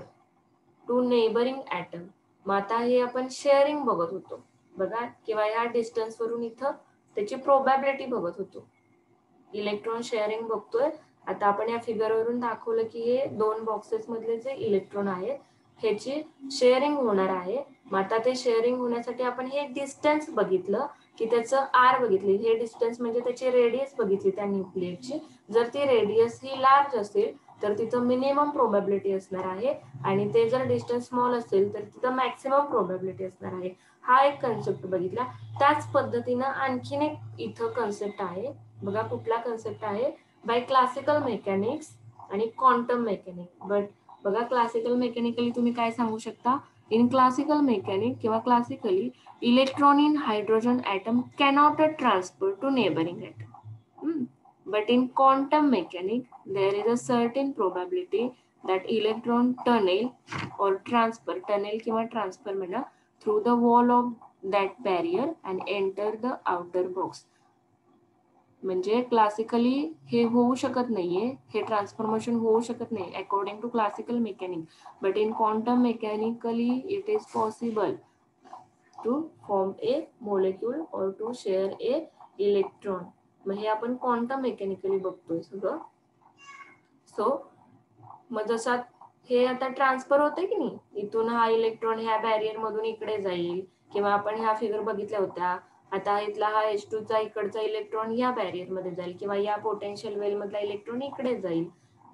to neighboring atom. मग आता हे आपण शेअरिंग बघत होतो बघा, किंवा या डिस्टन्स वरून इथं त्याची प्रोबॅबिलिटी बघत होतो. इलेक्ट्रॉन शेअरिंग बघतोय. आता आपण या फिगर वरून दाखवलं की हे 2 बॉक्सेस मधले जे इलेक्ट्रॉन आहेत ह्याची शेअरिंग होणार आहे. मग आता ते शेअरिंग होण्यासाठी आपण हे डिस्टन्स बघितलं की त्याचं आर बघितली, हे डिस्टन्स म्हणजे त्याची रेडियस बघितली त्या न्यूक्लियसची. जर ती रेडियस ही लार्ज असेल तर तिथं मिनिमम प्रोबॅबिलिटी असणार आहे, आणि ते जर डिस्टन्स स्मॉल असेल तर तिथं मॅक्सिमम प्रोबॅबिलिटी असणार आहे. हा एक कन्सेप्ट बघितला. त्याच पद्धतीनं आणखीन एक इथं कन्सेप्ट आहे बघा. कुठला कन्सेप्ट आहे? बाय क्लासिकल मेकॅनिक्स आणि क्वांटम मेकॅनिक. बट बघा, क्लासिकल मेकॅनिकली तुम्ही काय सांगू शकता? इन क्लासिकल मेकॅनिक किंवा classically, electron in hydrogen atom cannot transfer to neighbouring atom. But in quantum mechanics, there is a certain probability that electron tunnel or transfer, tunnel किंवा transfer म्हणा, through the wall of that barrier and enter the outer box. म्हणजे classically हे होऊ शकत नाहीये, हे transformation होऊ शकत नाही according to classical mechanic. But in quantum mechanically it is possible to form a molecule or to share a electron. मग हे आपण क्वांटम मेकॅनिकली बघतोय सगळं. सो मग जसा हे आता ट्रान्सफर होते की नाही, इथून हा इलेक्ट्रॉन ह्या बॅरियर मधून इकडे जाईल, किंवा आपण ह्या फिगर बघितल्या होत्या. आता इथला हा H2 चा इकडचा इलेक्ट्रॉन या बॅरियर मध्ये जाईल, किंवा या पोटेन्शियल वेल मधला इलेक्ट्रॉन इकडे जाईल.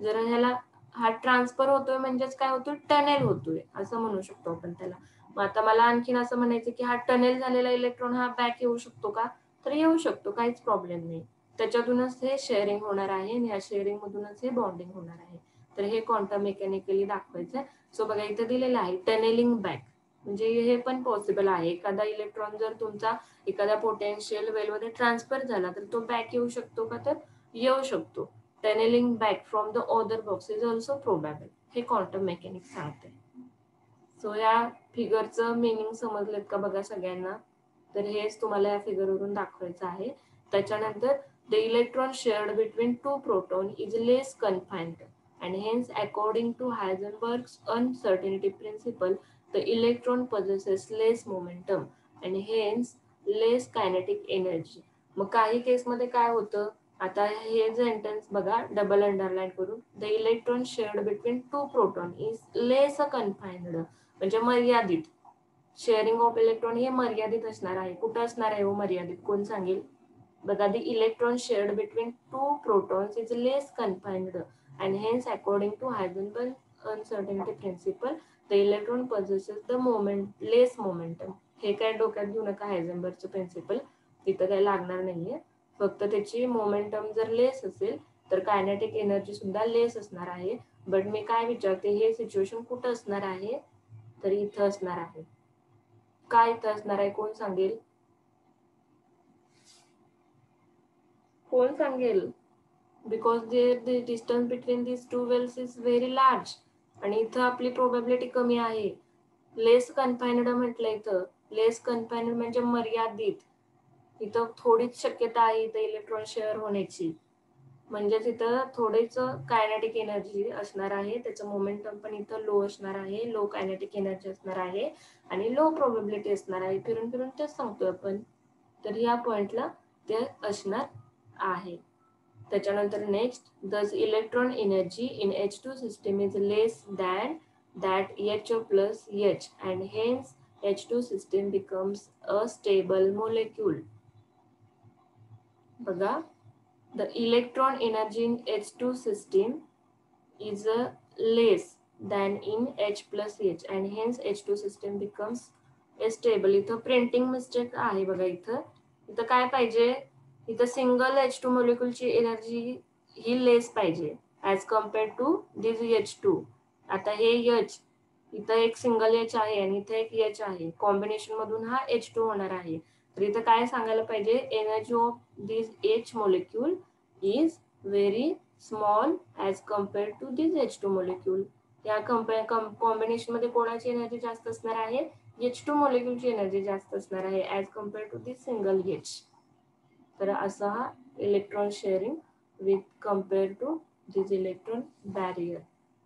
जर ह्याला हा ट्रान्सफर होतोय म्हणजेच काय होतोय? टनेल होतोय असं म्हणू शकतो आपण त्याला. मग आता मला आणखीन असं म्हणायचं की हा टनेल झालेला इलेक्ट्रॉन हा बॅक येऊ शकतो का? तर येऊ शकतो, काहीच प्रॉब्लेम नाही. त्याच्यातूनच हे शेअरिंग होणार आहे आणि या शेअरिंग मधूनच हे बॉन्डिंग होणार आहे. तर हे क्वांटम मेकॅनिकली दाखवायचं. सो बघा, इथं दिलेलं आहे टनेलिंग बॅक, म्हणजे हे पण पॉसिबल आहे. एखादा इलेक्ट्रॉन जर तुमचा एखाद्या पोटेन्शियल वेल मध्ये ट्रान्सफर झाला तर तो बॅक येऊ शकतो का? तर येऊ शकतो. Tunnelling back from the other box is also प्रोबॅबल, हे क्वांटम मेकॅनिक्स सांगते. सो या फिगरचं मिनिंग समजलेत का बघा सगळ्यांना? तर हेच तुम्हाला या फिगरवरून दाखवायचं आहे. त्याच्यानंतर the electron shared between 2 proton is less confined and hence according to Heisenberg's uncertainty principle the electron possesses less momentum and hence less kinetic energy. मग काही केस मध्ये काय होतं? आता हे सेंटेन्स बघा, डबल अंडरलाईन करून, the electron shared between 2 proton is less confined, म्हणजे मर्यादित. शेअरिंग ऑफ इलेक्ट्रॉन हे मर्यादित असणार आहे. कुठं असणार आहे हो मर्यादित, कोण सांगेल? बघा, the electron shared between two protons is less confined and hence according to Heisenberg uncertainty principle the electron possesses the less momentum. हे काय डोक्यात घेऊ नका, हायझेनबर्गचं प्रिन्सिपल तिथं काय लागणार नाहीये. फक्त त्याची मोमेंटम जर लेस असेल तर कायनेटिक एनर्जी सुद्धा लेस असणार आहे. बट मी काय विचारते, हे सिच्युएशन कुठं असणार आहे? तर इथं असणार आहे. काय इथं असणार आहे, कोण सांगेल? कोण सांगेल? Because the distance between these two wells is very large आणि इथं आपली प्रोबॅबिलिटी कमी आहे. लेस कन्फाइन्ड म्हटलं, इथं लेस कन्फाइन्ड म्हणजे मर्यादित. इथं थोडीच शक्यता आहे इथं इलेक्ट्रॉन शेअर होण्याची, म्हणजेच इथं थोडीच कायनेटिक एनर्जी असणार आहे. त्याचं मोमेंटम पण इथं लो असणार आहे, लो कायनेटिक एनर्जी असणार आहे आणि लो प्रोबॅबिलिटी असणार आहे. फिरून फिरून तेच सांगतोय आपण. तर या पॉइंटला ते असणार आहे. त्याच्यानंतर नेक्स्ट, दस electron energy in H2 system is less than that H plus H and hence H2 system becomes a stable molecule. बघा, the electron energy in H2 system is less than in H plus H and hence H2 system becomes a stable. इथं printing mistake आहे बघा. इथं काय पाहिजे, इथं single H2 मॉलिक्युलची energy ही लेस पाहिजे as compared to this H2. आता हे H, इथं एक सिंगल H आहे आणि इथं एक H आहे, कॉम्बिनेशन मधून हा H2 होणार आहे. तर इथं काय सांगायला पाहिजे, energy of this H molecule is very small as compared to this H2 molecule. या कॉम्बिनेशन मध्ये कोणाची एनर्जी जास्त असणार आहे? H2 मॉलिक्यूलची एनर्जी जास्त असणार आहे as compared to this single H. तर असा हा electron sharing with compare to this electron barrier.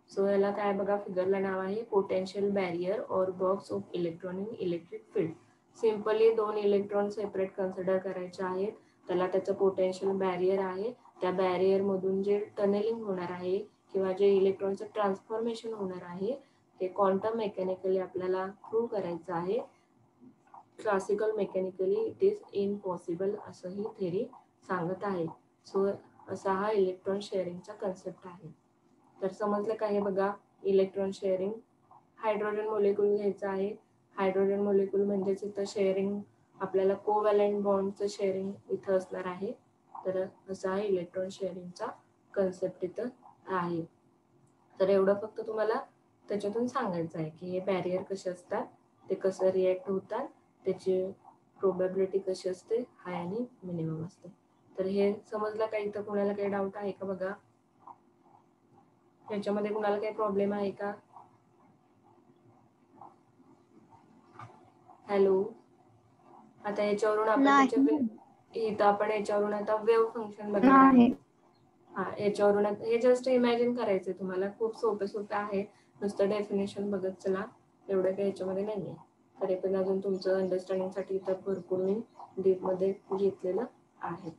So याला काय बघा, फिगरला नाव आहे potential barrier or box of electron in electric field. Simply दोन इलेक्ट्रॉन सेपरेट कन्सिडर करायचे आहेत. त्याला त्याचं पोटेन्शियल बॅरियर आहे. त्या बॅरियर मधून जे टनेलिंग होणार आहे किंवा जे इलेक्ट्रॉनचं ट्रान्सफॉर्मेशन होणार आहे ते क्वांटम मेकॅनिकली आपल्याला प्रूव्ह करायचं आहे. Classical mechanically it is impossible असं ही थेरी सांगत आहे. सो असा हा इलेक्ट्रॉन शेअरिंगचा कन्सेप्ट आहे. तर समजलं का? हे बघा, इलेक्ट्रॉन शेअरिंग, हायड्रोजन मॉलिक्यूल घ्यायचं आहे. हायड्रोजन मॉलिक्यूल म्हणजेच इथं शेअरिंग आपल्याला कोव्हॅलेंट बॉन्डचं शेअरिंग इथं असणार आहे. तर असा हा इलेक्ट्रॉन शेअरिंगचा कन्सेप्ट इथं आहे. तर एवढं फक्त तुम्हाला त्याच्यातून सांगायचं आहे की हे बॅरियर कसे असतात, ते कसं रिॲक्ट होतात, त्याची प्रोबॅबिलिटी कशी असते, हाय आणि मिनिमम असते. तर हे समजलं का? इथं कुणाला काही डाऊट आहे का? बघा, याच्यामध्ये कुणाला काही प्रॉब्लेम आहे का? हॅलो. आता याच्यावरून आपण इथं आपण याच्यावरून आता वेव्ह फंक्शन बघणार आहे. हा, याच्यावरून हे जस्ट इमॅजिन करायचंय तुम्हाला. खूप सोपे आहे, नुसतं डेफिनेशन बघत चला, एवढं काही याच्यामध्ये नाहीये. तरी पण अजून तुमचं अंडरस्टँडिंग साठी इथं भरपूर मी डीप मध्ये घेतलेलं आहे.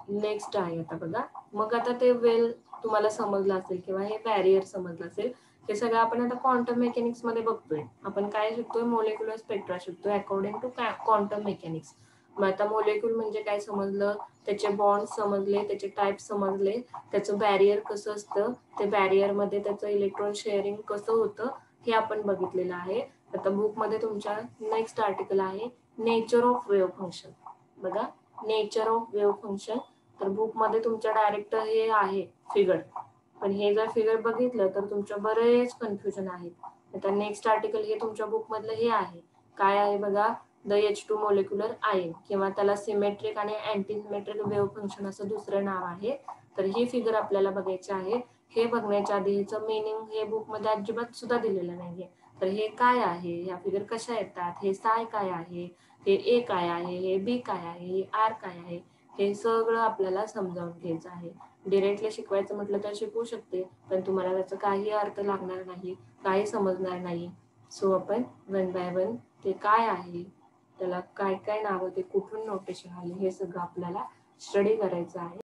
नेक्स्ट आहे आता बघा, मग आता ते वेल तुम्हाला समजलं असेल किंवा हे बॅरियर समजलं असेल. हे सगळं आपण आता क्वांटम मेकॅनिक्स मध्ये बघतोय. आपण काय शिकतोय? मोलेक्युलर स्पेक्ट्रा शिकतोय अकॉर्डिंग टू क्वांटम मेकॅनिक्स. मग आता मोलेक्युल म्हणजे काय समजलं, त्याचे बॉन्ड समजले, त्याचे टाईप समजले, त्याचं बॅरियर कसं असतं, ते बॅरियर मध्ये त्याचं इलेक्ट्रॉन शेअरिंग कसं होतं हे आपण बघितलेलं आहे. आता बुक मध्ये तुमच्या नेक्स्ट आर्टिकल आहे नेचर ऑफ वेव्ह फंक्शन. बघा, नेचर ऑफ वेव्ह फंक्शन. तर बुक मध्ये तुमच्या डायरेक्ट हे आहे फिगर, पण हे जर फिगर बघितलं तर तुमच्या बरेच कन्फ्युजन आहेत. आता नेक्स्ट आर्टिकल हे तुमच्या बुक मधलं हे आहे, काय आहे बघा, द H2 मॉलिक्युलर आयन, किंवा त्याला सिमेट्रिक आणि अँटी सिमेट्रिक वेव्ह फंक्शन असं दुसरं नाव आहे. तर ही फिगर आपल्याला बघायची आहे. हे बघण्याच्या आधी ह्याचं मीनिंग हे बुक मध्ये अजिबात सुद्धा दिलेलं नाहीये. तर हे काय आहे, ह्या फिगर कशा येतात, हे साय काय आहे, हे ए काय आहे, हे बी काय आहे, हे आर काय आहे, हे सगळं आपल्याला समजावून घ्यायचं आहे. डिरेक्टली शिकवायचं म्हटलं तर शिकवू शकते, पण तुम्हाला त्याचा काही अर्थ लागणार नाही, काही समजणार नाही. सो आपण वन बाय वन ते काय आहे, त्याला काय काय नावं, ते कुठून नोटेशन आले, हे सगळं आपल्याला स्टडी करायचं आहे.